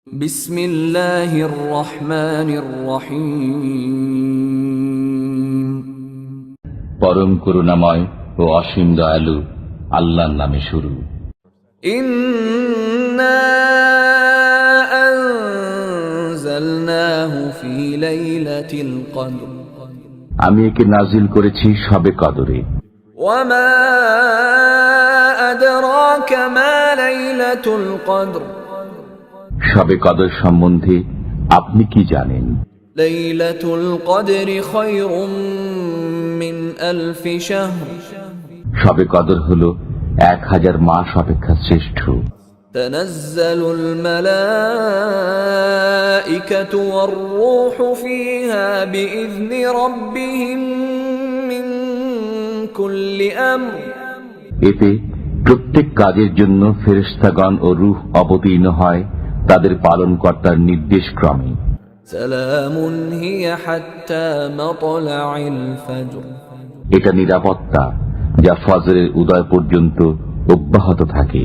বিসমিল্লাহির রহমানির রহিম। পরম করুণাময় ও অসীম দয়ালু আল্লাহর নামে শুরু। ইন্না আনজালনাহু ফি লাইলাতিল কদর। আমি একে নাজিল করেছি শবে কদরে। ওয়া মা আদরাকা মা লাইলাতুল কদর। শবে কদর সম্বন্ধে আপনি কি জানেন? লাইলাতুল কদরি খায়রুম মিন আলফি শাহর। শবে কদর হলো 1000 মাস অপেক্ষা শ্রেষ্ঠ। তানাজ্জালুল মালাইকাতু ওয়ার রূহু ফিহা বিইذনি রাব্বিহিম মিন কুল্লি আমর। এতে প্রত্যেক কাজের জন্য ফেরেশতাগণ ও রূহ অবতীর্ণ হয় তাদের পালনকর্তার নির্দেশ ক্রমে। সালামুন হিয়া হাত্তা মাতলাইল ফজর। এটা নিরাপত্তা যা ফজরের উদয় পর্যন্ত অব্যাহত থাকে।